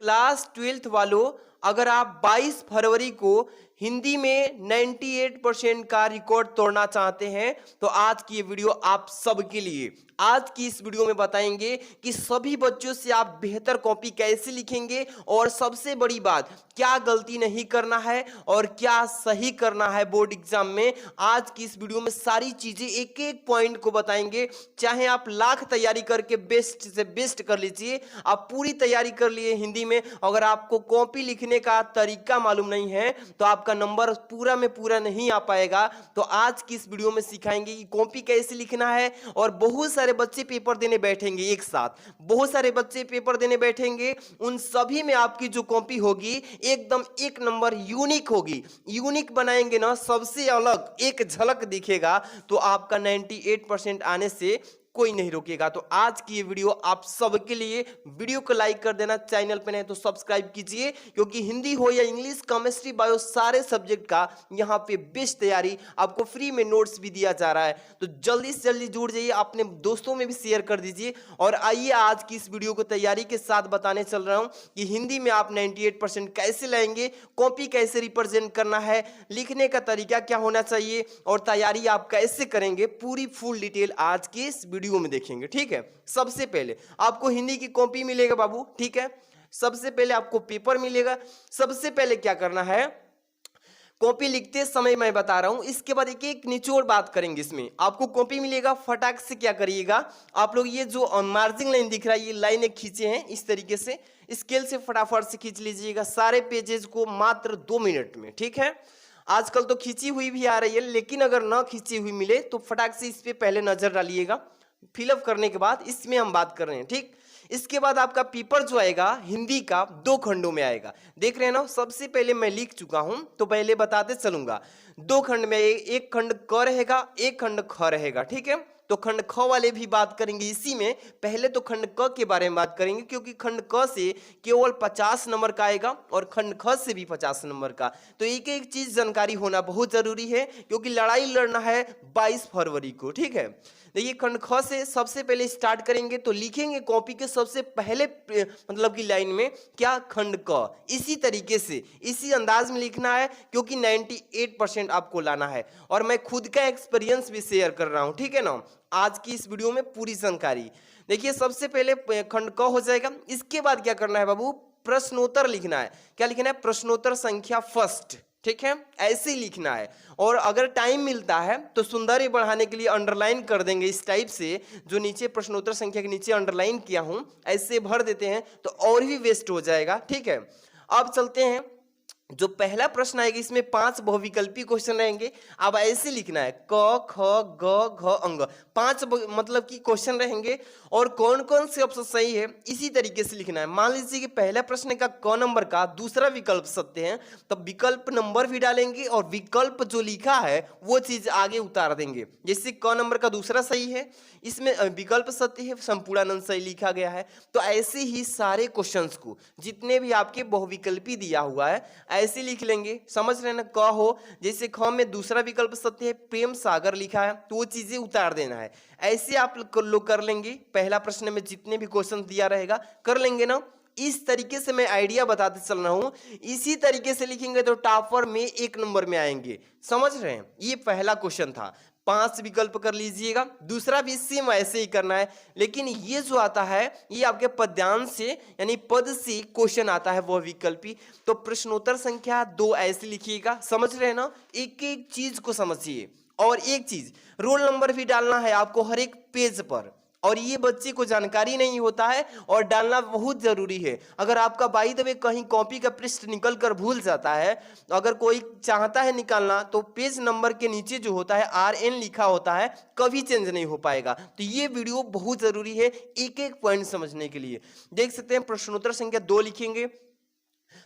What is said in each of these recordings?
Class 12th वालों, अगर आप 22 फरवरी को हिंदी में 98% का रिकॉर्ड तोड़ना चाहते हैं तो आज की ये वीडियो आप सबके लिए। आज की इस वीडियो में बताएंगे कि सभी बच्चों से आप बेहतर कॉपी कैसे लिखेंगे और सबसे बड़ी बात क्या गलती नहीं करना है और क्या सही करना है बोर्ड एग्जाम में। आज की इस वीडियो में सारी चीजें एक एक पॉइंट को बताएंगे। चाहे आप लाख तैयारी करके बेस्ट से बेस्ट कर लीजिए, आप पूरी तैयारी कर लिए हिंदी में, अगर आपको कॉपी लिखने का तरीका मालूम नहीं है तो आपका नंबर पूरा में पूरा नहीं आ पाएगा। तो आज की इस वीडियो में सिखाएंगे कि कॉपी कैसे लिखना है। और बहुत सारे बच्चे पेपर देने बैठेंगे, एक साथ बहुत सारे बच्चे पेपर देने बैठेंगे, उन सभी में आपकी जो कॉपी होगी एकदम एक नंबर यूनिक होगी। यूनिक बनाएंगे ना, सबसे अलग एक झलक दिखेगा तो आपका 98% आने से कोई नहीं रोकेगा। तो आज की ये वीडियो आप सबके लिए। वीडियो को लाइक कर देना, चैनल पे नहीं तो सब्सक्राइब कीजिए, क्योंकि हिंदी हो या इंग्लिश, केमिस्ट्री, बायो सारे सब्जेक्ट का यहाँ पे बेस्ट तैयारी आपको फ्री में नोट्स भी दिया जा रहा है। तो जल्दी से जल्दी जुड़ जाइए, अपने दोस्तों में भी शेयर कर दीजिए। और आइए आज की इस वीडियो को तैयारी के साथ बताने चल रहा हूँ कि हिंदी में आप 98% कैसे लाएंगे, कॉपी कैसे रिप्रेजेंट करना है, लिखने का तरीका क्या होना चाहिए और तैयारी आप कैसे करेंगे, पूरी फुल डिटेल आज की इस वीडियो में देखेंगे। ठीक है, सबसे पहले आपको हिंदी की कॉपी मिलेगा बाबू, ठीक है। सबसे पहले आपको पेपर मिलेगा। सबसे पहले क्या करना है, कॉपी लिखते समय मैं बता रहा हूं, इसके बाद एक एक निचोड़ बात करेंगे। इसमें आपको कॉपी मिलेगा, फटाक से क्या करिएगा आप लोग, ये जो मार्जिन लाइन दिख रहा है, ये लाइनें खींचे हैं इस तरीके से, स्केल से फटाफट से खींच लीजिएगा सारे पेजेस को मात्र 2 मिनट में। ठीक है, आजकल तो खींची हुई भी आ रही है, लेकिन अगर ना खींची हुई मिले तो फटाक से इस पे पहले नजर डालिएगा। फिलअप करने के बाद इसमें हम बात कर रहे हैं। ठीक, इसके बाद आपका पेपर जो आएगा हिंदी का 2 खंडों में आएगा। देख रहे हैं ना, सबसे पहले मैं लिख चुका हूं तो पहले बताते चलूंगा। 2 खंड में एक खंड क रहेगा, एक खंड ख रहेगा। ठीक है, तो खंड ख वाले भी बात करेंगे इसी में। पहले तो खंड क के बारे में बात करेंगे, क्योंकि खंड क से केवल 50 नंबर का आएगा और खंड ख से भी 50 नंबर का। तो एक एक चीज जानकारी होना बहुत जरूरी है, क्योंकि लड़ाई लड़ना है 22 फरवरी को। ठीक है, देखिए खंड ख से सबसे पहले स्टार्ट करेंगे तो लिखेंगे कॉपी के सबसे पहले मतलब की लाइन में क्या, खंड क। इसी तरीके से इसी अंदाज में लिखना है, क्योंकि 98% आपको लाना है और मैं खुद का एक्सपीरियंस भी शेयर कर रहा हूं। ठीक है ना, आज की इस वीडियो में पूरी जानकारी। देखिए सबसे पहले खंड क हो जाएगा। इसके बाद क्या करना है बाबू, प्रश्नोत्तर लिखना है। क्या लिखना है, प्रश्नोत्तर संख्या फर्स्ट। ठीक है, ऐसे ही लिखना है। और अगर टाइम मिलता है तो सुंदर बढ़ाने के लिए अंडरलाइन कर देंगे इस टाइप से, जो नीचे प्रश्नोत्तर संख्या के नीचे अंडरलाइन किया हूं ऐसे भर देते हैं तो और भी वेस्ट हो जाएगा। ठीक है, अब चलते हैं। जो पहला प्रश्न आएगा इसमें 5 बहुविकल्पी क्वेश्चन रहेंगे। अब ऐसे लिखना है क ख ग घ अंग, 5 मतलब कि क्वेश्चन रहेंगे और कौन कौन से ऑप्शन सही है इसी तरीके से लिखना है। मान लीजिए कि पहला प्रश्न का क नंबर का दूसरा विकल्प सत्य है, तब विकल्प नंबर भी डालेंगे और विकल्प जो लिखा है वो चीज आगे उतार देंगे। जैसे क नंबर का दूसरा सही है, इसमें विकल्प सत्य है, संपूर्णानंद सही लिखा गया है। तो ऐसे ही सारे क्वेश्चंस को जितने भी आपके बहुविकल्पी दिया हुआ है ऐसे लिख लेंगे। समझ रहे ना, क हो जैसे ख में दूसरा विकल्प सत्य है, प्रेम सागर लिखा है, तो वो चीजें उतार देना है। ऐसे आप लोग कर लेंगे। पहला प्रश्न में जितने भी क्वेश्चन दिया रहेगा कर लेंगे ना। इस तरीके से मैं आइडिया बताते चल रहा हूं, इसी तरीके से लिखेंगे तो टॉपर में 1 नंबर में आएंगे। समझ रहे हैं, ये पहला क्वेश्चन था। 5 विकल्प कर लीजिएगा, दूसरा भी सेम ऐसे ही करना है। लेकिन ये जो आता है ये आपके पद्यांश से यानी पद से क्वेश्चन आता है वह विकल्पी। तो प्रश्नोत्तर संख्या 2 ऐसे लिखिएगा। समझ रहे हैं ना, एक एक चीज को समझिए। और एक चीज, रोल नंबर भी डालना है आपको हर एक पेज पर, और ये बच्चे को जानकारी नहीं होता है और डालना बहुत जरूरी है। अगर आपका बाई द वे कहीं कॉपी का पृष्ठ निकल कर भूल जाता है, अगर कोई चाहता है निकालना, तो पेज नंबर के नीचे जो होता है RN लिखा होता है, कभी चेंज नहीं हो पाएगा। तो ये वीडियो बहुत जरूरी है एक एक पॉइंट समझने के लिए। देख सकते हैं प्रश्नोत्तर संख्या 2 लिखेंगे,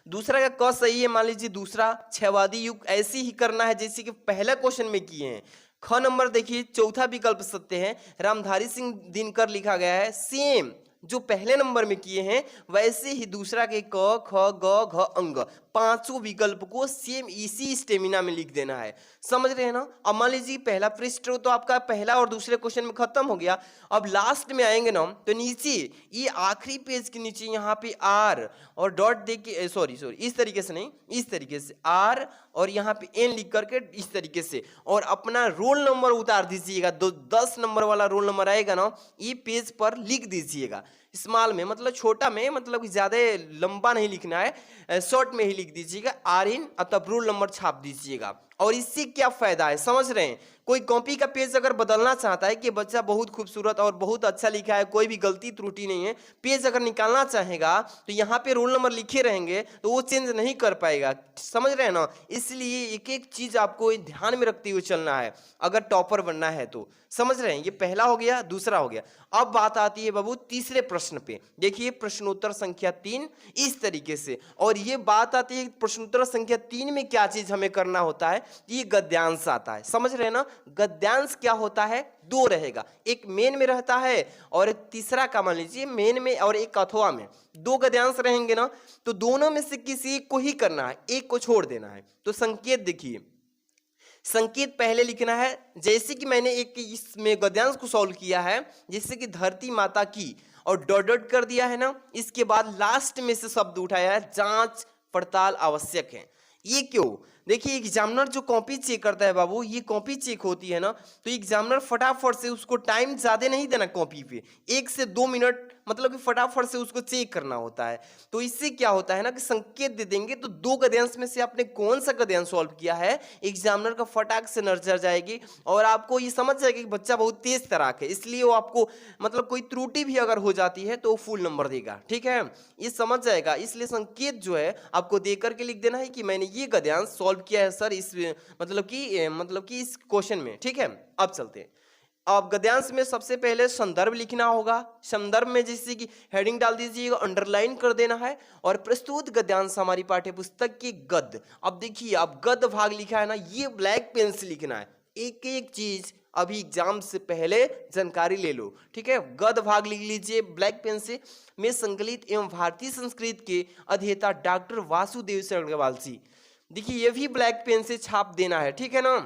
दूसरा का क सही है, मान लीजिए दूसरा छहवादी युग ऐसे ही करना है जैसे कि पहला क्वेश्चन में किए हैं। ख नंबर देखिए चौथा विकल्प सत्य है, रामधारी सिंह दिनकर लिखा गया है, सेम जो पहले नंबर में किए हैं वैसे ही दूसरा के क ख ग घ अंग पांचों विकल्प को सेम इसी स्टेमिना में लिख देना है। समझ रहे हैं ना। अब मान लीजिए पहला पृष्ठ तो आपका पहला और दूसरे क्वेश्चन में खत्म हो गया। अब लास्ट में आएंगे ना तो नीचे ये आखिरी पेज के नीचे यहाँ पे आर और डॉट दे के सॉरी इस तरीके से नहीं, इस तरीके से आर और यहाँ पे एन लिख करके इस तरीके से और अपना रोल नंबर उतार दीजिएगा। 10 नंबर वाला रोल नंबर आएगा ना ये पेज पर लिख दीजिएगा। स्मॉल में मतलब छोटा में, मतलब ज्यादा लंबा नहीं लिखना है, शॉर्ट में ही लिख दीजिएगा आर इन, तब रोल नंबर छाप दीजिएगा। और इससे क्या फायदा है समझ रहे हैं। कोई कॉपी का पेज अगर बदलना चाहता है कि बच्चा बहुत खूबसूरत और बहुत अच्छा लिखा है, कोई भी गलती त्रुटि नहीं है, पेज अगर निकालना चाहेगा तो यहाँ पे रोल नंबर लिखे रहेंगे तो वो चेंज नहीं कर पाएगा। समझ रहे हैं ना। इसलिए एक एक चीज आपको ध्यान में रखते हुए चलना है अगर टॉपर बनना है तो। समझ रहे हैं। ये पहला हो गया, दूसरा हो गया। अब बात आती है बाबू तीसरे प्रश्न पे। देखिए प्रश्नोत्तर संख्या 3 इस तरीके से। और ये बात आती है प्रश्नोत्तर संख्या 3 में क्या चीज हमें करना होता है, ये गद्यांश आता है। समझ रहे हैं ना। गद्यांश क्या होता है, दो रहेगा, एक मेन में रहता है और तीसरा का मान लीजिए मेन में और एक अथवा में। दो गद्यांश रहेंगे ना तो दोनों में से किसी एक को ही करना है, एक को छोड़ देना है। तो संकेत देखिए, संकेत पहले लिखना है जैसे कि मैंने एक इसमें गद्यांश को सॉल्व किया है, जैसे कि धरती माता की और डॉट डॉट कर दिया है ना। इसके बाद लास्ट में से शब्द उठाया है जांच पड़ताल आवश्यक है। ये क्यों, देखिए एग्जामिनर जो कॉपी चेक करता है बाबू, ये कॉपी चेक होती है ना तो एग्जामिनर फटाफट से उसको टाइम ज्यादा नहीं देना कॉपी पे, 1 से 2 मिनट मतलब कि फटाफट से उसको चेक करना होता है। तो इससे क्या होता है ना कि संकेत दे देंगे तो दो गद्यांश में से आपने कौन सा गद्यांश सॉल्व किया है एग्जामिनर का फटाक से नजर जाएगी और आपको ये समझ जाएगा कि बच्चा बहुत तेज तराक है, इसलिए वो आपको मतलब कोई त्रुटि भी अगर हो जाती है तो फुल नंबर देगा। ठीक है, ये समझ जाएगा। इसलिए संकेत जो है आपको दे करके लिख देना है कि मैंने ये गद्यांश सॉल्व किया है सर इस मतलब कि इस क्वेश्चन में। ठीक है, अब चलते हैं। अब गद्यांश में सबसे पहले संदर्भ लिखना होगा। संदर्भ में जैसे कि हेडिंग डाल दीजिएगा, अंडरलाइन कर देना है। और प्रस्तुत गद्यांश हमारी पाठ्य पुस्तक की गद्य। अब देखिए अब गद्य भाग लिखा है ना, ये ब्लैक पेन से लिखना है। एक एक चीज अभी एग्जाम से पहले जानकारी ले लो। ठीक है, गद्य भाग लिख लीजिए ब्लैक पेन से। में संकलित एवं भारतीय संस्कृत के अध्येता डॉक्टर वासुदेव अग्रवाल जी, देखिए ये भी ब्लैक पेन से छाप देना है। ठीक है ना।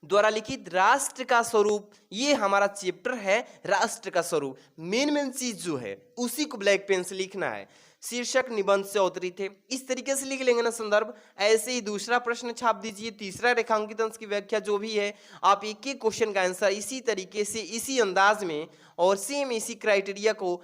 द्वारा लिखित राष्ट्र का स्वरूप, ये हमारा चैप्टर है राष्ट्र का स्वरूप। मेन चीज जो है उसी को ब्लैक पेन से लिखना है। शीर्षक निबंध से अवतरित है, इस तरीके से लिख लेंगे ना संदर्भ। ऐसे ही दूसरा प्रश्न छाप दीजिए, तीसरा रेखांकित अंश की व्याख्या जो भी है, आप एक एक क्वेश्चन का आंसर इसी तरीके से इसी अंदाज में और सेम इसी क्राइटेरिया को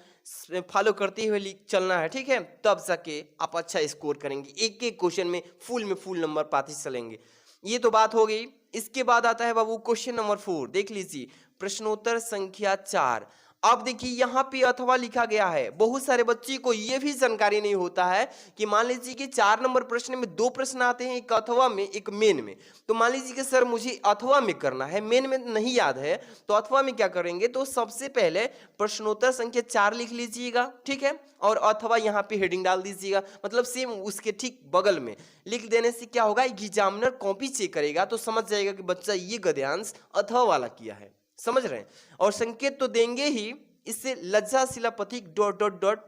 फॉलो करते हुए चलना है। ठीक है, तब जाके आप अच्छा स्कोर करेंगे। एक एक क्वेश्चन में फुल नंबर पाते चलेंगे। ये तो बात हो गई। इसके बाद आता है बाबू क्वेश्चन नंबर 4, देख लीजिए प्रश्नोत्तर संख्या 4। अब देखिए यहाँ पे अथवा लिखा गया है। बहुत सारे बच्चे को ये भी जानकारी नहीं होता है कि मान लीजिए कि 4 नंबर प्रश्न में 2 प्रश्न आते हैं, एक अथवा में एक मेन में। तो मान लीजिए कि सर मुझे अथवा में करना है, मेन में नहीं याद है, तो अथवा में क्या करेंगे, तो सबसे पहले प्रश्नोत्तर संख्या 4 लिख लीजिएगा। ठीक है, और अथवा यहाँ पे हेडिंग डाल दीजिएगा, मतलब सेम उसके ठीक बगल में लिख देने से क्या होगा, एग्जामिनर कॉपी चेक करेगा तो समझ जाएगा कि बच्चा ये गद्यांश अथवा वाला किया है। समझ रहे हैं। और संकेत तो देंगे ही, इससे लज्जा शिलापति डॉट डॉट डॉट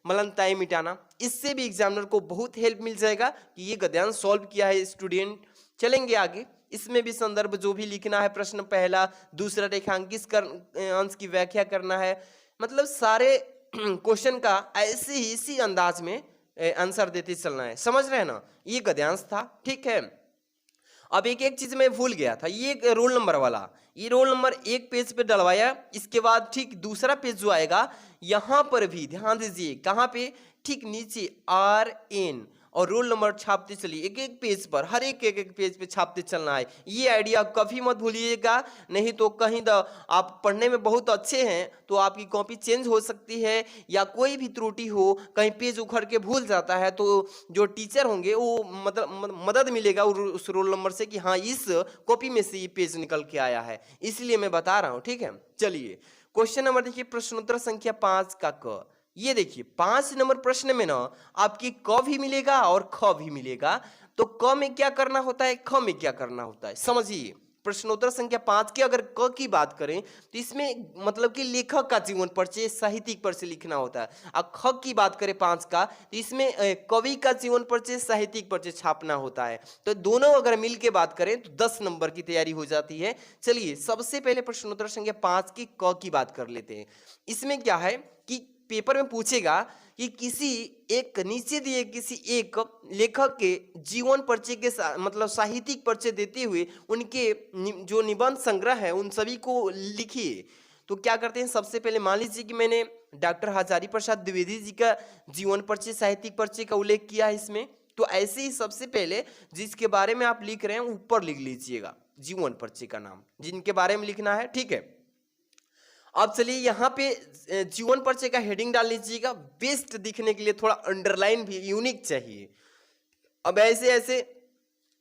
मलनताई मिटाना, इससे भी एग्जामिनर को बहुत हेल्प मिल जाएगा कि ये गद्यांश सॉल्व किया है स्टूडेंट। चलेंगे आगे। इसमें भी संदर्भ जो भी लिखना है, प्रश्न पहला दूसरा रेखांकित अंश की व्याख्या करना है, मतलब सारे क्वेश्चन का ऐसे ही इसी अंदाज में आंसर देते चलना है। समझ रहे हैं ना। ये गद्यांश था। ठीक है, अब एक एक चीज मैं भूल गया था, ये रोल नंबर वाला, ये रोल नंबर एक पेज पे डलवाया। इसके बाद ठीक दूसरा पेज जो आएगा यहां पर भी ध्यान दीजिए, कहां पे, ठीक नीचे RN और रोल नंबर छापते चलिए एक एक पेज पर, हर एक पेज पे छापते चलना है। ये आइडिया कभी मत भूलिएगा, नहीं तो कहीं आप पढ़ने में बहुत अच्छे हैं तो आपकी कॉपी चेंज हो सकती है, या कोई भी त्रुटि हो, कहीं पेज उखड़ के भूल जाता है तो जो टीचर होंगे वो मतलब मदद मिलेगा उस रोल नंबर से कि हाँ इस कॉपी में से ये पेज निकल के आया है, इसलिए मैं बता रहा हूँ। ठीक है, चलिए क्वेश्चन नंबर देखिए प्रश्नोत्तर संख्या 5 का क। ये देखिए 5 नंबर प्रश्न में ना आपकी क भी मिलेगा और ख भी मिलेगा। तो क में क्या करना होता है, ख में क्या करना होता है, समझिए। प्रश्नोत्तर संख्या 5 की अगर क की बात करें तो इसमें मतलब कि लेखक का जीवन परिचय, साहित्यिक परिचय लिखना होता है। और ख की बात करें 5 का तो इसमें कवि का जीवन परिचय, साहित्यिक परिचय छापना होता है। तो दोनों अगर मिल के बात करें तो 10 नंबर की तैयारी हो जाती है। चलिए सबसे पहले प्रश्नोत्तर संख्या 5 की क की बात कर लेते हैं। इसमें क्या है कि पेपर में पूछेगा कि किसी एक नीचे दिए किसी एक लेखक के जीवन परिचय के मतलब साहित्यिक परिचय देते हुए उनके जो निबंध संग्रह है उन सभी को लिखिए। तो क्या करते हैं, सबसे पहले मान लीजिए कि मैंने डॉक्टर हजारी प्रसाद द्विवेदी जी का जीवन परिचय, साहित्यिक परिचय का उल्लेख किया है इसमें। तो ऐसे ही सबसे पहले जिसके बारे में आप लिख रहे हैं ऊपर लिख लीजिएगा जीवन परिचय का नाम, जिनके बारे में लिखना है, ठीक है। अब चलिए यहाँ पे जीवन परिचय का हेडिंग डाल लीजिएगा। बेस्ट दिखने के लिए थोड़ा अंडरलाइन भी यूनिक चाहिए। अब ऐसे ऐसे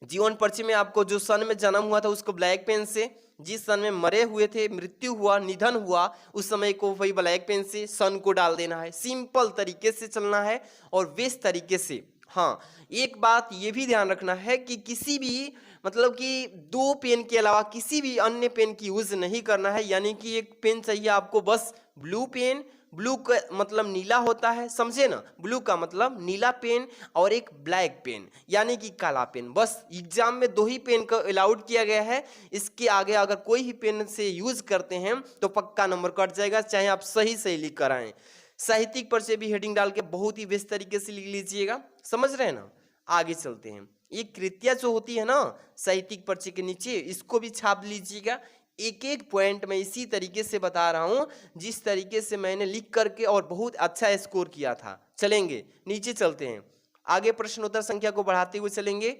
जीवन परिचय में आपको जो सन में जन्म हुआ था उसको ब्लैक पेन से, जिस सन में मरे हुए थे, मृत्यु हुआ, निधन हुआ, उस समय को वही ब्लैक पेन से सन को डाल देना है। सिंपल तरीके से चलना है और बेस्ट तरीके से। हाँ, एक बात ये भी ध्यान रखना है कि किसी भी मतलब कि दो पेन के अलावा किसी भी अन्य पेन की यूज नहीं करना है। यानी कि एक पेन चाहिए आपको बस ब्लू पेन, ब्लू का मतलब नीला होता है, समझे ना, ब्लू का मतलब नीला पेन, और एक ब्लैक पेन यानी कि काला पेन। बस एग्जाम में दो ही पेन का अलाउड किया गया है। इसके आगे अगर कोई ही पेन से यूज करते हैं तो पक्का नंबर कट जाएगा, चाहे आप सही सही लिख कर आए। साहित्यिक परिचय भी हेडिंग डाल के बहुत ही बेस्ट तरीके से लिख लीजिएगा, समझ रहे हैं ना। आगे चलते हैं, ये कृतियां जो होती है ना साहित्यिक परिचय के नीचे, इसको भी छाप लीजिएगा। एक एक पॉइंट मैं इसी तरीके से बता रहा हूं जिस तरीके से मैंने लिख करके और बहुत अच्छा स्कोर किया था। चलेंगे नीचे चलते हैं, आगे प्रश्नोत्तर संख्या को बढ़ाते हुए चलेंगे।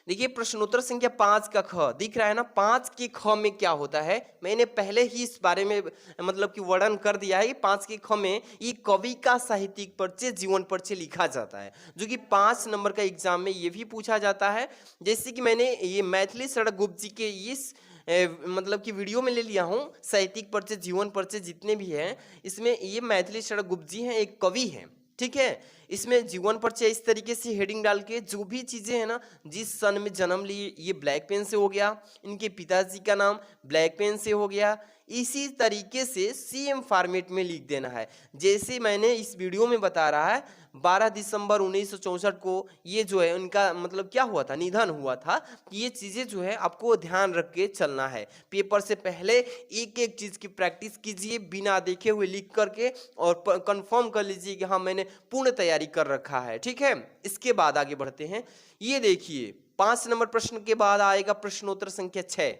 देखिए प्रश्नोत्तर संख्या 5 का ख दिख रहा है ना, 5 के ख में क्या होता है, मैंने पहले ही इस बारे में मतलब कि वर्णन कर दिया है। 5 के ख में ये कवि का साहित्यिक परिचय, जीवन परिचय लिखा जाता है, जो कि 5 नंबर का एग्जाम में ये भी पूछा जाता है। जैसे कि मैंने ये मैथिली शरण गुप्त जी के इस मतलब कि वीडियो में ले लिया हूँ, साहित्यिक परिचय, जीवन परिचय जितने भी हैं इसमें ये मैथिली शरण गुप्त जी हैं, एक कवि हैं, ठीक है। इसमें जीवन परिचय इस तरीके से हेडिंग डाल के जो भी चीजें हैं ना, जिस सन में जन्म लिए, ये ब्लैक पेन से हो गया, इनके पिताजी का नाम ब्लैक पेन से हो गया, इसी तरीके से सेम फॉर्मेट में लिख देना है। जैसे मैंने इस वीडियो में बता रहा है 12 दिसंबर 1964 को ये जो है उनका मतलब क्या हुआ था, निधन हुआ था। ये चीजें जो है आपको ध्यान रख के चलना है। पेपर से पहले एक एक चीज की प्रैक्टिस कीजिए, बिना देखे हुए लिख करके, और कंफर्म कर लीजिए कि हाँ मैंने पूर्ण तैयारी कर रखा है, ठीक है। इसके बाद आगे बढ़ते हैं। ये देखिए 5 नंबर प्रश्न के बाद आएगा प्रश्नोत्तर संख्या 6।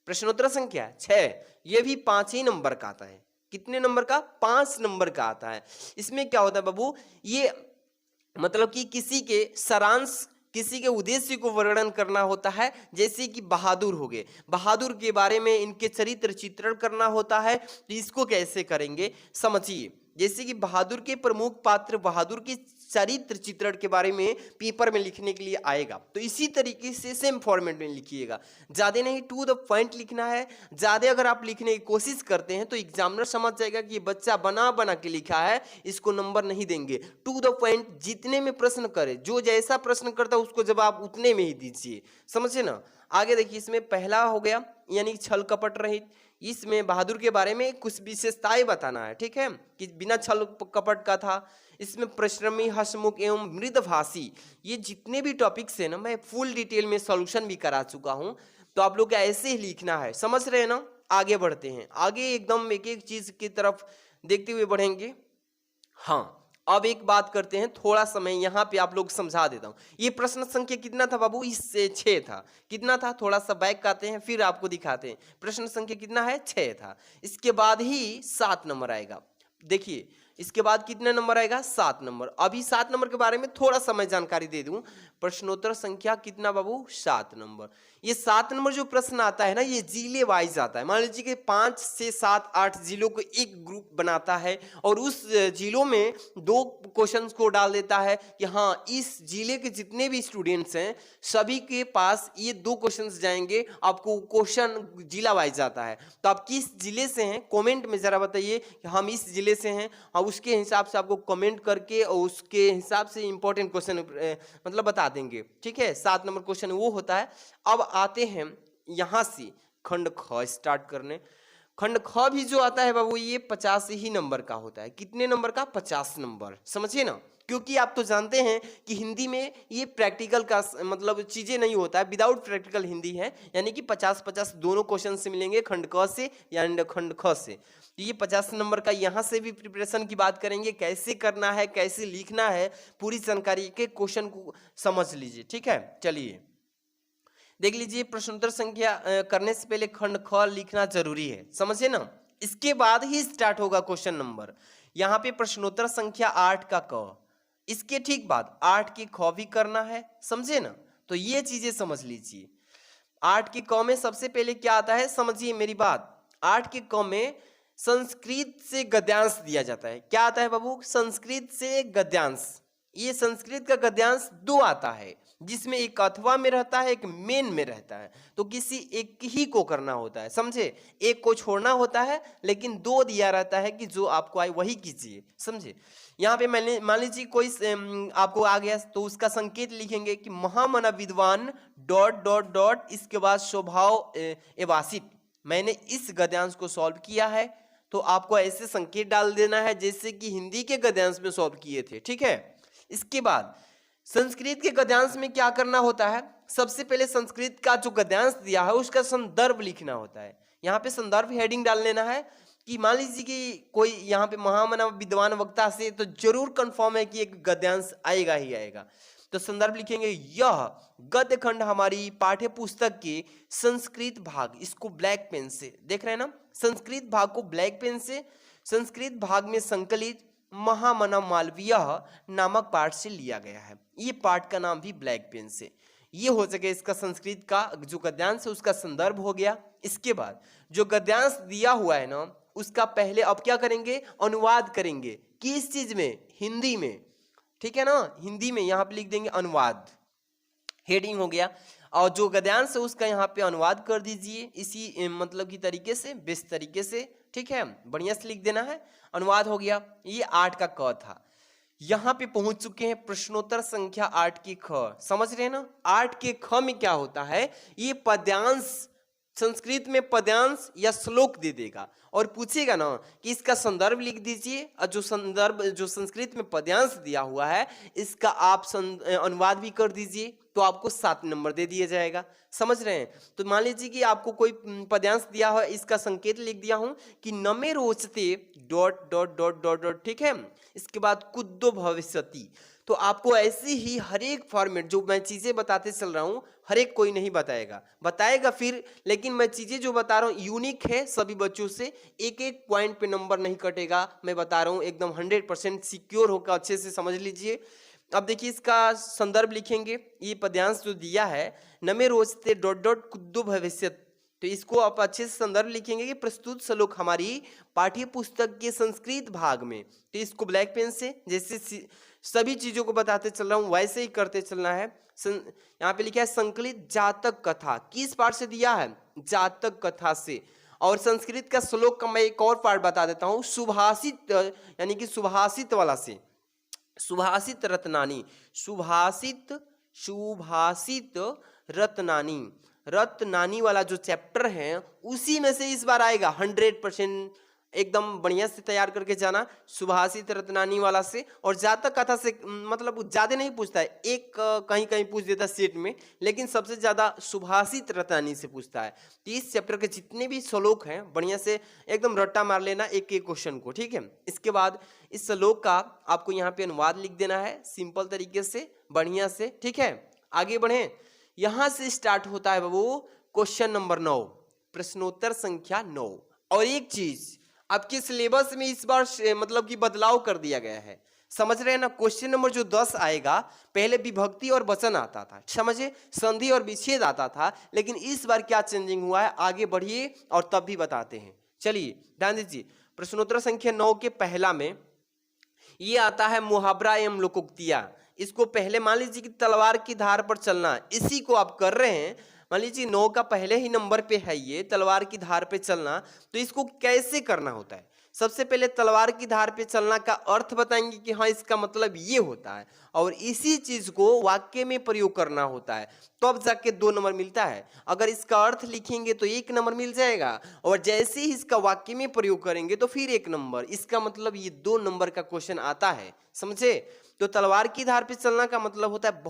प्रश्नोत्तर संख्या 6 ये भी 5 ही नंबर का आता है। कितने नंबर का, 5 नंबर का आता है। इसमें क्या होता है बाबू, ये मतलब कि किसी के सारांश, किसी के उद्देश्य को वर्णन करना होता है। जैसे कि बहादुर हो गए, बहादुर के बारे में इनके चरित्र चित्रण करना होता है। तो इसको कैसे करेंगे समझिए। जैसे कि बहादुर के प्रमुख पात्र, बहादुर के चरित्र चित्रण के बारे में पेपर में लिखने के लिए आएगा, तो इसी तरीके से सेम फॉर्मेट में लिखिएगा। ज़्यादा नहीं, टू द पॉइंट लिखना है। ज़्यादा अगर आप लिखने की कोशिश करते हैं तो एग्जामिनर समझ जाएगा कि ये बच्चा बना बना के लिखा है, इसको नंबर नहीं देंगे। टू द पॉइंट जितने में प्रश्न करे, जो जैसा प्रश्न करता है उसको जवाब उतने में ही दीजिए, समझे ना। आगे देखिए, इसमें पहला हो गया यानी छल कपट रहित। इसमें बहादुर के बारे में कुछ विशेषताएं बताना है, ठीक है, कि बिना छल कपट का था। इसमें परिश्रमी, हंसमुख एवं मृदभाषी, ये जितने भी टॉपिक्स है ना मैं फुल डिटेल में सॉल्यूशन भी करा चुका हूं। तो आप लोग ऐसे ही लिखना है, समझ रहे हैं ना। आगे बढ़ते हैं, आगे एकदम एक एक चीज की तरफ देखते हुए बढ़ेंगे। हाँ, अब एक बात करते हैं, थोड़ा समय यहाँ पे आप लोग समझा देता हूँ। ये प्रश्न संख्या कितना था बाबू, इससे 6 था। कितना था, थोड़ा सा बैक आते हैं फिर आपको दिखाते हैं। प्रश्न संख्या कितना है, 6 था। इसके बाद ही 7 नंबर आएगा। देखिए इसके बाद कितने नंबर आएगा, 7 नंबर। अभी 7 नंबर के बारे में थोड़ा सा मैं जानकारी दे दूं। प्रश्नोत्तर संख्या कितना बाबू, 7 नंबर। ये 7 नंबर जो प्रश्न आता है ना, ये जिले वाइज आता है। मान लीजिए कि 5 से 7 8 जिलों को एक ग्रुप बनाता है और उस जिलों में 2 क्वेश्चंस को डाल देता है कि हाँ इस जिले के जितने भी स्टूडेंट्स हैं सभी के पास ये 2 क्वेश्चंस जाएंगे। आपको क्वेश्चन जिला वाइज आता है। तो आप किस जिले से हैं कमेंट में जरा बताइए कि हम इस जिले से हैं, और उसके हिसाब से आपको कमेंट करके और उसके हिसाब से इंपॉर्टेंट क्वेश्चन मतलब बता देंगे, ठीक है। 7 नंबर क्वेश्चन वो होता है। अब आते हैं यहां से खंड ख स्टार्ट करने। खंड ख भी जो आता है बाबू ये 50 ही नंबर का होता है। कितने नंबर का? 50 नंबर, समझिए ना। क्योंकि आप तो जानते हैं कि हिंदी में ये प्रैक्टिकल का मतलब चीजें नहीं होता है, विदाउट प्रैक्टिकल हिंदी है, यानी कि 50-50 दोनों क्वेश्चन से मिलेंगे, खंड क से या खंड ख से। तो ये 50 नंबर का यहाँ से भी प्रिपरेशन की बात करेंगे, कैसे करना है, कैसे लिखना है, पूरी जानकारी के क्वेश्चन को समझ लीजिए, ठीक है। चलिए देख लीजिए, प्रश्नोत्तर संख्या करने से पहले खंड ख लिखना जरूरी है, समझे ना। इसके बाद ही स्टार्ट होगा क्वेश्चन नंबर। यहाँ पे प्रश्नोत्तर संख्या 8 का क, इसके ठीक बाद 8 के ख भी करना है, समझे ना। तो ये चीजें समझ लीजिए। 8 के क में सबसे पहले क्या आता है, समझिए मेरी बात। 8 के क में संस्कृत से गद्यांश दिया जाता है। क्या आता है बाबू? संस्कृत से गद्यांश। ये संस्कृत का गद्यांश 2 आता है, जिसमें एक अथवा में रहता है, एक मेन में रहता है। तो किसी एक ही को करना होता है, समझे। एक को छोड़ना होता है, लेकिन 2 दिया रहता है कि जो आपको आए वही कीजिए, समझे। यहाँ पे मैंने मान लीजिए कोई आपको आ गया तो उसका संकेत लिखेंगे कि महामना विद्वान डॉट डॉट डॉट, इसके बाद स्वभाव एवासित। मैंने इस गद्यांश को सॉल्व किया है, तो आपको ऐसे संकेत डाल देना है जैसे कि हिंदी के गद्यांश में सॉल्व किए थे, ठीक है। इसके बाद संस्कृत के गद्यांश में क्या करना होता है, सबसे पहले संस्कृत का जो गद्यांश दिया है उसका संदर्भ लिखना होता है। यहाँ पे संदर्भ हेडिंग डाल लेना है कि मान लीजिए कि कोई यहाँ पे महामना विद्वान वक्ता से, तो जरूर कंफर्म है कि एक गद्यांश आएगा ही आएगा। तो संदर्भ लिखेंगे, यह गद्य खंड हमारी पाठ्य पुस्तक के संस्कृत भाग, इसको ब्लैक पेन से देख रहे हैं ना, संस्कृत भाग को ब्लैक पेन से संस्कृत भाग में संकलित महामना मालवीय नामक पाठ से लिया गया है। ये पाठ का नाम भी ब्लैक पेन से। ये हो सके इसका संस्कृत का जो गद्यांश है उसका संदर्भ हो गया। इसके बाद जो गद्यांश दिया हुआ है ना, उसका पहले अब क्या करेंगे, अनुवाद करेंगे। किस चीज में? हिंदी में, ठीक है ना। हिंदी में यहाँ पे लिख देंगे अनुवाद, हेडिंग हो गया। और जो गद्यांश है उसका यहाँ पे अनुवाद कर दीजिए इसी मतलब की तरीके से, बेस्ट तरीके से, ठीक है, बढ़िया से लिख देना है। अनुवाद हो गया। ये 8 का क था। यहाँ पे पहुंच चुके हैं प्रश्नोत्तर संख्या 8 के ख। समझ रहे हैं ना। 8 के ख में क्या होता है, ये पद्यांश, संस्कृत में पद्यांश या श्लोक दे देगा और पूछेगा ना कि इसका संदर्भ लिख दीजिए, और जो संदर्भ जो संस्कृत में पद्यांश दिया हुआ है इसका आप अनुवाद भी कर दीजिए, तो आपको 7 नंबर दे दिया जाएगा। समझ रहे हैं। तो मान लीजिए कि आपको कोई पद्यांश दिया हुआ, इसका संकेत लिख दिया हूं कि नमे रोचते dot dot dot dot dot, ठीक है। इसके बाद कुद्दो भविष्यति। तो आपको ऐसे ही हर एक फॉर्मेट जो मैं चीजें बताते चल रहा हूं, हर एक कोई नहीं बताएगा फिर, लेकिन मैं चीजें जो बता रहा हूं यूनिक है सभी बच्चों से, एक एक पॉइंट पे नंबर नहीं कटेगा। मैं बता रहा हूं एकदम 100% सिक्योर होकर, अच्छे से समझ लीजिए। अब देखिए इसका संदर्भ लिखेंगे, ये पद्यांश जो दिया है नमे रोचते डॉट डॉट कुद्दो भविष्यति, तो इसको आप अच्छे से संदर्भ लिखेंगे कि प्रस्तुत श्लोक हमारी पाठ्य पुस्तक के संस्कृत भाग में। तो इसको ब्लैक पेन से, जैसे सभी चीजों को बताते चल रहा हूं वैसे ही करते चलना है। यहाँ पे लिखा है संकलित जातक कथा, किस पाठ से दिया है, जातक कथा से। और संस्कृत का श्लोक का मैं एक और पाठ बता देता हूँ, सुभाषित, यानी कि सुभाषित वाला से, सुभाषित रत्नानी, सुभाषित सुभाषित रत्नानी, रत्नानी वाला जो चैप्टर है उसी में से इस बार आएगा 100%। एकदम बढ़िया से तैयार करके जाना, सुभाषित रत्नानी वाला से। और जातक कथा से मतलब ज्यादा नहीं पूछता है, एक कहीं कहीं पूछ देता सेट में, लेकिन सबसे ज्यादा सुभाषित रत्नानी से पूछता है। तो इस चैप्टर के जितने भी श्लोक हैं बढ़िया से एकदम रट्टा मार लेना एक एक क्वेश्चन को, ठीक है। इसके बाद इस श्लोक का आपको यहाँ पे अनुवाद लिख देना है सिंपल तरीके से, बढ़िया से, ठीक है। आगे बढ़े, यहां से स्टार्ट होता है बाबू क्वेश्चन नंबर 9, प्रश्नोत्तर संख्या 9। और एक चीज आपके सिलेबस में इस बार मतलब कि बदलाव कर दिया गया है, समझ रहे हैं ना। क्वेश्चन नंबर जो 10 आएगा, पहले विभक्ति और वचन आता था, समझे, संधि और विच्छेद आता था, लेकिन इस बार क्या चेंजिंग हुआ है, आगे बढ़िए और तब भी बताते हैं। चलिए ध्यान दीजिए, प्रश्नोत्तर संख्या 9 के पहला में ये आता है मुहावरा एवं लोकोक्तियां। इसको पहले मान लीजिए कि तलवार की धार पर चलना, इसी को आप कर रहे हैं। मान लीजिए 9 का पहले ही नंबर पे है ये तलवार की धार पे चलना, तो इसको कैसे करना होता है, सबसे पहले तलवार की धार पे चलना का अर्थ बताएंगे कि हाँ इसका मतलब ये होता है, और इसी चीज को वाक्य में प्रयोग करना होता है, तो अब जाके 2 नंबर मिलता है। अगर इसका अर्थ लिखेंगे तो 1 नंबर मिल जाएगा, और जैसे ही इसका वाक्य में प्रयोग करेंगे तो फिर 1 नंबर। इसका मतलब ये 2 नंबर का क्वेश्चन आता है, समझे। तो तलवार की धार पे चलना का मतलब होता है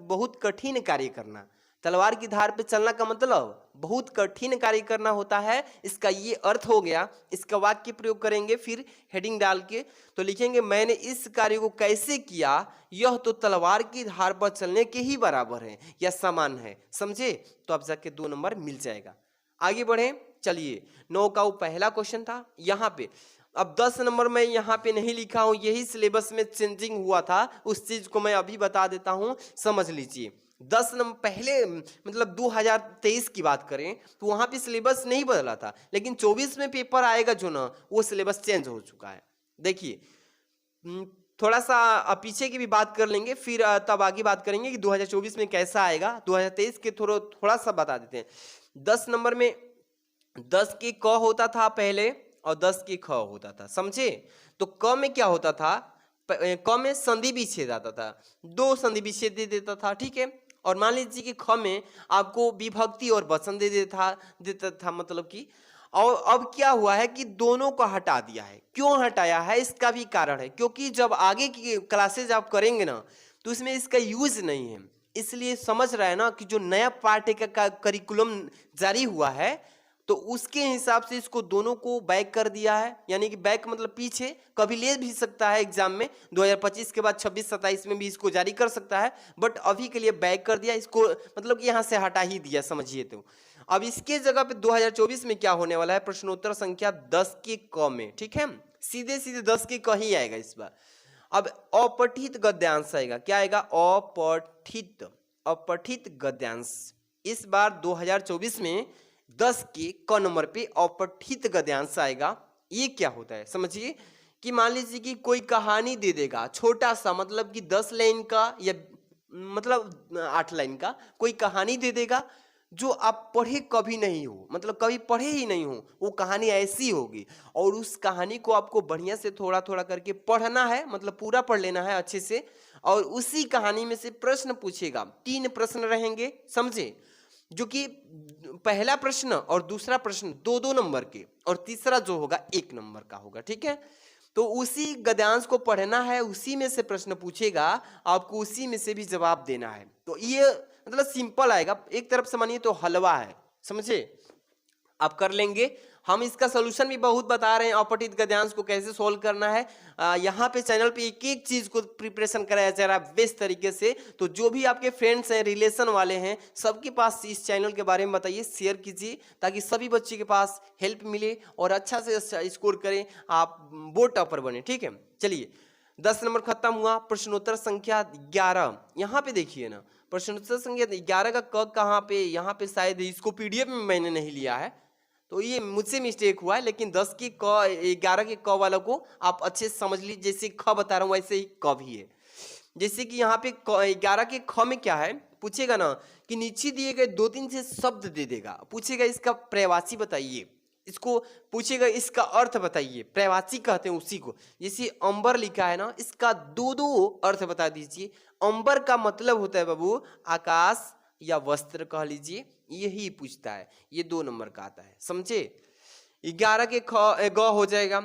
बहुत कठिन कार्य करना। तलवार की धार पे चलना का मतलब बहुत कठिन कार्य करना होता है, इसका ये अर्थ हो गया। इसका वाक्य प्रयोग करेंगे फिर हेडिंग डाल के, तो लिखेंगे मैंने इस कार्य को कैसे किया, यह तो तलवार की धार पर चलने के ही बराबर है या समान है, समझे। तो अब जाके 2 नंबर मिल जाएगा। आगे बढ़े, चलिए 9 का वो पहला क्वेश्चन था। यहाँ पे अब 10 नंबर में यहाँ पे नहीं लिखा हूं, यही सिलेबस में चेंजिंग हुआ था, उस चीज को मैं अभी बता देता हूं, समझ लीजिए। 10 नंबर पहले मतलब 2023 की बात करें तो वहां पे सिलेबस नहीं बदला था, लेकिन 24 में पेपर आएगा जो ना, वो सिलेबस चेंज हो चुका है। देखिए थोड़ा सा पीछे की भी बात कर लेंगे, फिर तब आगे बात करेंगे कि 2024 में कैसा आएगा। 2023 के थोड़ा सा बता देते हैं। 10 नंबर में 10 के क होता था पहले और 10 के ख होता था, समझे। तो क में क्या होता था, क में संधि विच्छेद आता था, 2 संधि विच्छेद दे देता था, ठीक है। और मान लीजिए कि ख में आपको विभक्ति और वचन दे देता था मतलब कि, और अब क्या हुआ है कि दोनों को हटा दिया है। क्यों हटाया है, इसका भी कारण है, क्योंकि जब आगे की क्लासेज आप करेंगे ना तो इसमें इसका यूज नहीं है, इसलिए समझ रहा है ना कि जो नया पाठ्य का करिकुलम जारी हुआ है तो उसके हिसाब से इसको दोनों को बैक कर दिया है। यानी कि बैक मतलब पीछे, कभी ले भी सकता है एग्जाम में 2025 के बाद 26-27 में भी इसको जारी कर सकता है, बट अभी के लिए बैक कर दिया इसको, मतलब कि यहाँ से हटा ही दिया, समझिए। तो अब इसके जगह पे 2024 में क्या होने वाला है, प्रश्नोत्तर संख्या 10 के क में, ठीक है, सीधे सीधे 10 के क ही आएगा इस बार। अब अपठित गद्यांश आएगा, क्या आएगा, अपठित गद्यांश। इस बार 2024 में 10 के क नंबर पे अपठित गद्यांश आएगा। ये क्या होता है समझिए, कि मान लीजिए कि कोई कहानी दे देगा छोटा सा, मतलब कि 10 लाइन का या मतलब 8 लाइन का कोई कहानी दे देगा जो आप पढ़े कभी नहीं हो, मतलब कभी पढ़े ही नहीं हो, वो कहानी ऐसी होगी। और उस कहानी को आपको बढ़िया से थोड़ा थोड़ा करके पढ़ना है, मतलब पूरा पढ़ लेना है अच्छे से, और उसी कहानी में से प्रश्न पूछेगा। 3 प्रश्न रहेंगे, समझे, जो कि पहला प्रश्न और दूसरा प्रश्न 2-2 नंबर के, और तीसरा जो होगा 1 नंबर का होगा, ठीक है। तो उसी गद्यांश को पढ़ना है, उसी में से प्रश्न पूछेगा, आपको उसी में से भी जवाब देना है। तो ये मतलब सिंपल आएगा, एक तरफ से मानिए तो हलवा है, समझे। आप कर लेंगे, हम इसका सोल्यूशन भी बहुत बता रहे हैं, अपठित गद्यांश को कैसे सोल्व करना है। यहाँ पे चैनल पे एक एक चीज को प्रिपरेशन कराया जा रहा है बेस्ट तरीके से। तो जो भी आपके फ्रेंड्स हैं, रिलेशन वाले हैं, सबके पास इस चैनल के बारे में बताइए, शेयर कीजिए, ताकि सभी बच्चे के पास हेल्प मिले और अच्छा से अच्छा स्कोर करें, आप बोर्ड टॉपर बने, ठीक है। चलिए 10 नंबर खत्म हुआ। प्रश्नोत्तर संख्या 11, यहाँ पे देखिए ना, प्रश्नोत्तर संख्या 11 का क कहाँ पे, यहाँ पे शायद इसको पीडीएफ में मैंने नहीं लिया है, तो ये मुझसे मिस्टेक हुआ है। लेकिन 10 के क 11 के क वाला को आप अच्छे से समझ लीजिए, जैसे ख बता रहा हूँ वैसे ही क भी है। जैसे कि यहाँ पे 11 के ख में क्या है, पूछेगा ना कि नीचे दिए गए 2-3 से शब्द दे देगा, पूछेगा इसका पर्यायवाची बताइए, इसको पूछेगा इसका अर्थ बताइए, पर्यायवाची कहते हैं उसी को। जैसे अंबर लिखा है ना, इसका 2-2 अर्थ बता दीजिए। अंबर का मतलब होता है बाबू आकाश या वस्त्र कह लीजिए, यही पूछता है, ये 2 नंबर का आता है, समझे। 11 के ग हो जाएगा,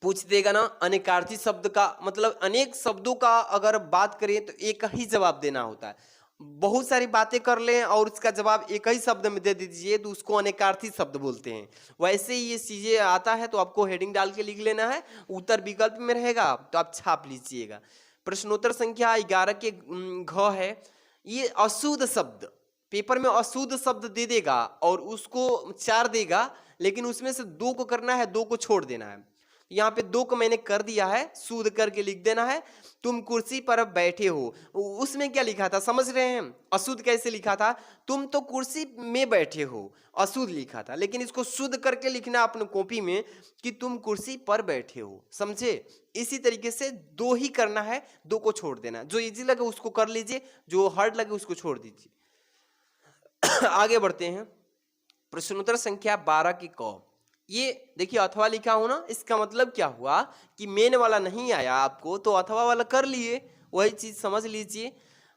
पूछ देगा ना अनेकार्थी शब्द का मतलब, अनेक शब्दों का अगर बात करें तो एक ही जवाब देना होता है। बहुत सारी बातें कर लें और उसका जवाब एक ही शब्द में दे दीजिए तो उसको अनेकार्थी शब्द बोलते हैं। वैसे ही ये चीजें आता है तो आपको हेडिंग डाल के लिख लेना है, उत्तर विकल्प में रहेगा तो आप छाप लीजिएगा। प्रश्नोत्तर संख्या 11 के घ है, ये अशुद्ध शब्द, पेपर में अशुद्ध शब्द दे देगा और उसको 4 देगा, लेकिन उसमें से 2 को करना है, 2 को छोड़ देना है। यहाँ पे 2 को मैंने कर दिया है, शुद्ध करके लिख देना है। तुम कुर्सी पर बैठे हो, उसमें क्या लिखा था समझ रहे हैं, अशुद्ध कैसे लिखा था, तुम तो कुर्सी में बैठे हो, अशुद्ध लिखा था, लेकिन इसको शुद्ध करके लिखना अपने कॉपी में कि तुम कुर्सी पर बैठे हो, समझे। इसी तरीके से 2 ही करना है, 2 को छोड़ देना, जो इजी लगे उसको कर लीजिए, जो हार्ड लगे उसको छोड़ दीजिए। आगे बढ़ते हैं। प्रश्नोत्तर संख्या 12 की क, ये देखिए अथवा लिखा हो ना, इसका मतलब क्या हुआ कि मेन वाला नहीं आया आपको तो अथवा वाला कर लिए, वही चीज समझ लीजिए।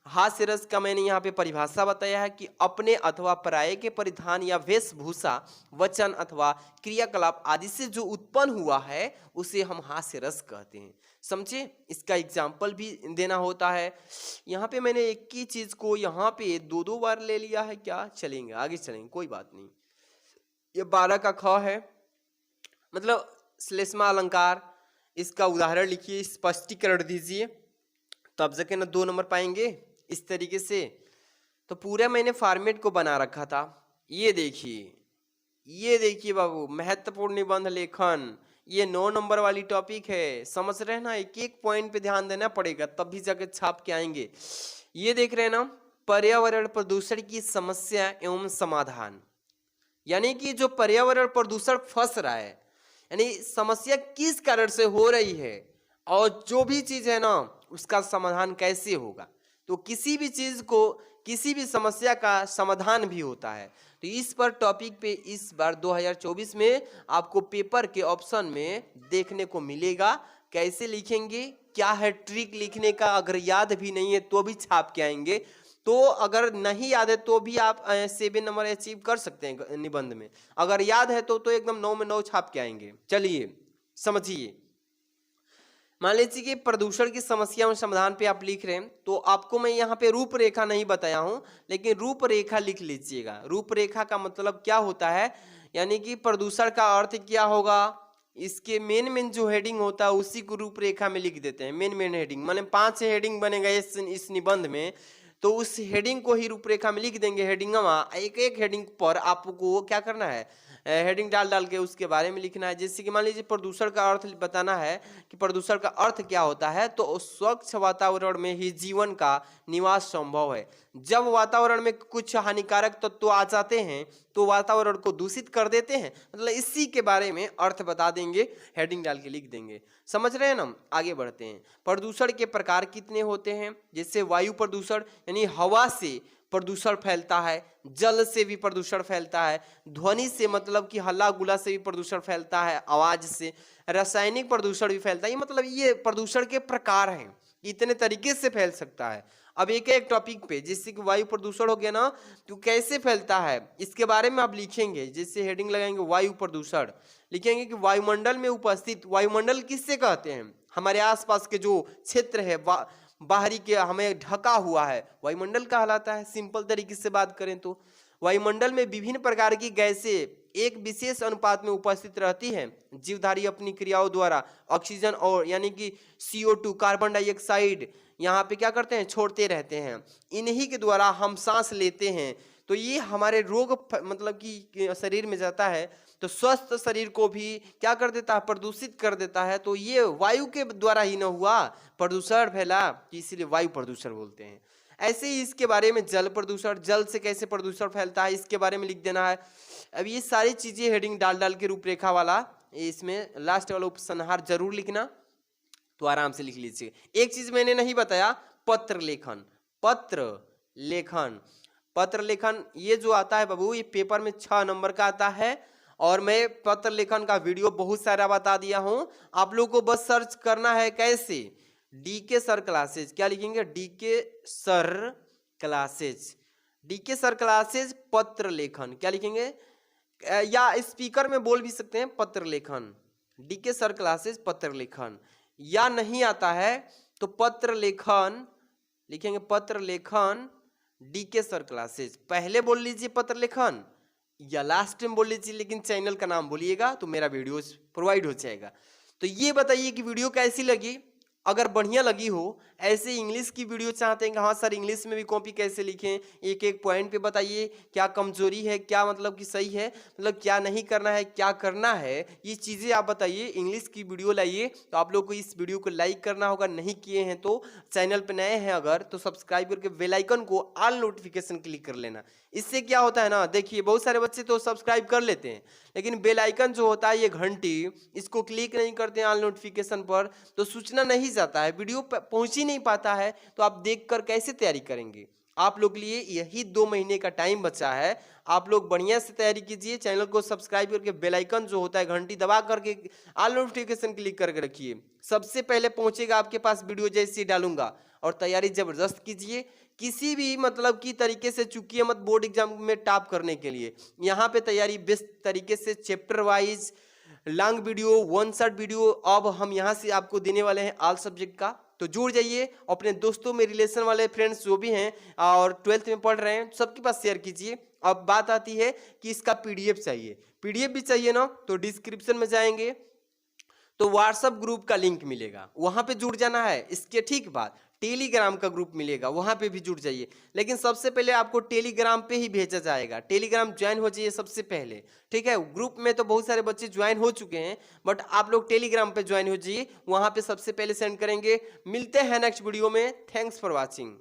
हास्य रस का मैंने यहाँ पे परिभाषा बताया है कि अपने अथवा पराये के परिधान या वेशभूषा, वचन अथवा क्रियाकलाप आदि से जो उत्पन्न हुआ है उसे हम हास्य रस कहते हैं। समझे? इसका एग्जाम्पल भी देना होता है। यहाँ पे मैंने एक ही चीज को यहाँ पे दो दो बार ले लिया है, क्या चलेंगे आगे चलेंगे कोई बात नहीं। ये 12 का ख है, मतलब श्लेष्मा अलंकार, इसका उदाहरण लिखिए, स्पष्टीकरण दीजिए, तब जाके ना 2 नंबर पाएंगे इस तरीके से। तो पूरा मैंने फॉर्मेट को बना रखा था। ये देखिए बाबू, महत्वपूर्ण निबंध लेखन, ये 9 नंबर वाली टॉपिक है, समझ रहे हैं ना? एक एक पॉइंट पे ध्यान देना पड़ेगा तब भी जाके छाप के आएंगे। ये देख रहे हैं ना, पर्यावरण प्रदूषण की समस्या एवं समाधान, यानी कि जो पर्यावरण प्रदूषण फंस रहा है, यानी समस्या किस कारण से हो रही है और जो भी चीज है ना उसका समाधान कैसे होगा। तो किसी भी चीज को, किसी भी समस्या का समाधान भी होता है। तो इस पर टॉपिक पे इस बार 2024 में आपको पेपर के ऑप्शन में देखने को मिलेगा। कैसे लिखेंगे, क्या है ट्रिक लिखने का, अगर याद भी नहीं है तो भी छाप के आएंगे। तो अगर नहीं याद है तो भी आप 7 नंबर अचीव कर सकते हैं निबंध में। अगर याद है तो एकदम 9 में 9 छाप के आएंगे। चलिए समझिए, मान लीजिए कि प्रदूषण की समस्या और समाधान पे आप लिख रहे हैं, तो आपको मैं यहाँ पे रूपरेखा नहीं बताया हूँ, लेकिन रूपरेखा लिख लीजिएगा। रूपरेखा का मतलब क्या होता है, यानी कि प्रदूषण का अर्थ क्या होगा, इसके मेन जो हेडिंग होता है उसी को रूपरेखा में लिख देते हैं। मेन हेडिंग माने 5 हेडिंग बनेगा इस निबंध में, तो उस हेडिंग को ही रूपरेखा में लिख देंगे। हेडिंग एक एक हेडिंग पर आपको क्या करना है, हेडिंग डाल के उसके बारे में लिखना है। जैसे कि मान लीजिए प्रदूषण का अर्थ बताना है कि प्रदूषण का अर्थ क्या होता है, तो स्वच्छ वातावरण में ही जीवन का निवास संभव है। जब वातावरण में कुछ हानिकारक तत्व आ जाते हैं तो वातावरण को दूषित कर देते हैं, मतलब इसी के बारे में अर्थ बता देंगे, हेडिंग डाल के लिख देंगे। समझ रहे हैं ना? आगे बढ़ते हैं। प्रदूषण के प्रकार कितने होते हैं, जैसे वायु प्रदूषण यानी हवा से प्रदूषण फैलता है, जल से भी प्रदूषण फैलता है, ध्वनि से मतलब कि हल्ला गुला से भी प्रदूषण फैलता है, आवाज से, रासायनिक प्रदूषण भी फैलता है। ये मतलब ये प्रदूषण के प्रकार हैं, इतने तरीके से फैल सकता है। अब एक एक टॉपिक पे, जैसे कि वायु प्रदूषण हो गया ना, तो कैसे फैलता है इसके बारे में आप लिखेंगे। जैसे हेडिंग लगाएंगे वायु प्रदूषण, लिखेंगे कि वायुमंडल में उपस्थित, वायुमंडल किससे कहते हैं, हमारे आसपास के जो क्षेत्र है बाहरी के हमें ढका हुआ है, वायुमंडल कहलाता है। सिंपल तरीके से बात करें तो वायुमंडल में विभिन्न प्रकार की गैसें एक विशेष अनुपात में उपस्थित रहती हैं। जीवधारी अपनी क्रियाओं द्वारा ऑक्सीजन और यानी कि CO2 कार्बन डाइऑक्साइड यहाँ पे क्या करते हैं, छोड़ते रहते हैं। इन्हीं के द्वारा हम सांस लेते हैं, तो ये हमारे रोग मतलब कि शरीर में जाता है, तो स्वस्थ शरीर को भी क्या कर देता है, प्रदूषित कर देता है। तो ये वायु के द्वारा ही न हुआ प्रदूषण फैला, इसीलिए वायु प्रदूषण बोलते हैं। ऐसे ही इसके बारे में जल प्रदूषण, जल से कैसे प्रदूषण फैलता है इसके बारे में लिख देना है। अब ये सारी चीजें हेडिंग डाल के रूपरेखा वाला, इसमें लास्ट वाला उपसंहार जरूर लिखना, तो आराम से लिख लीजिए। एक चीज मैंने नहीं बताया, पत्र लेखन। पत्र लेखन ये जो आता है बाबू, ये पेपर में 6 नंबर का आता है, और मैं पत्र लेखन का वीडियो बहुत सारा बता दिया हूं। आप लोग को बस सर्च करना है कैसे, DK सर क्लासेज, क्या लिखेंगे, DK सर क्लासेज पत्र लेखन, क्या लिखेंगे, या स्पीकर में बोल भी सकते हैं पत्र लेखन, DK सर क्लासेज पत्र लेखन। या नहीं आता है तो पत्र लेखन लिखेंगे, पत्र लेखन DK सर क्लासेज, पहले बोल लीजिए पत्र लेखन या लास्ट में बोल लीजिए, लेकिन चैनल का नाम बोलिएगा तो मेरा वीडियो प्रोवाइड हो जाएगा। तो ये बताइए कि वीडियो कैसी लगी। अगर बढ़िया लगी हो, ऐसे इंग्लिश की वीडियो चाहते हैं कि हाँ सर इंग्लिश में भी कॉपी कैसे लिखें, एक एक पॉइंट पे बताइए, क्या कमजोरी है, क्या मतलब कि सही है, मतलब क्या नहीं करना है, क्या करना है, ये चीज़ें आप बताइए, इंग्लिश की वीडियो लाइए। तो आप लोग को इस वीडियो को लाइक करना होगा, नहीं किए हैं तो चैनल पर नए हैं अगर, तो सब्सक्राइब करके बेल आइकन को ऑल नोटिफिकेशन क्लिक कर लेना। इससे क्या होता है ना, देखिए बहुत सारे बच्चे तो सब्सक्राइब कर लेते हैं, लेकिन बेल आइकन जो होता है ये घंटी, इसको क्लिक नहीं करते हैं ऑल नोटिफिकेशन पर, तो सूचना नहीं जाता है, वीडियो पहुंच ही नहीं पाता है, तो आप देखकर कैसे तैयारी करेंगे। आप लोग के लिए यही 2 महीने का टाइम बचा है। आप लोग बढ़िया से तैयारी कीजिए, चैनल को सब्सक्राइब करके बेल आइकन जो होता है घंटी दबा करके ऑल नोटिफिकेशन क्लिक करके रखिए। सबसे पहले पहुंचेगा आपके पास वीडियो जैसे ही डालूंगा। और तैयारी जबरदस्त कीजिए, किसी भी मतलब की तरीके से चूकिए मत बोर्ड एग्जाम में टॉप करने के लिए। यहाँ पे तैयारी बेस्ट तरीके से chapter wise long video, one shot video अब हम यहाँ से आपको देने वाले हैं ऑल सब्जेक्ट का। तो जुड़ जाइए, अपने दोस्तों में रिलेशन वाले फ्रेंड्स जो भी हैं और 12th में पढ़ रहे हैं सबके पास शेयर कीजिए। अब बात आती है कि इसका पीडीएफ चाहिए, पीडीएफ भी चाहिए ना, तो डिस्क्रिप्शन में जाएंगे तो व्हाट्सएप ग्रुप का लिंक मिलेगा, वहां पे जुड़ जाना है। इसके ठीक बाद टेलीग्राम का ग्रुप मिलेगा, वहां पे भी जुड़ जाइए। लेकिन सबसे पहले आपको टेलीग्राम पे ही भेजा जाएगा, टेलीग्राम ज्वाइन हो जाइए सबसे पहले, ठीक है। ग्रुप में तो बहुत सारे बच्चे ज्वाइन हो चुके हैं, बट आप लोग टेलीग्राम पे ज्वाइन हो जाइए, वहां पे सबसे पहले सेंड करेंगे। मिलते हैं नेक्स्ट वीडियो में। Thanks for watching.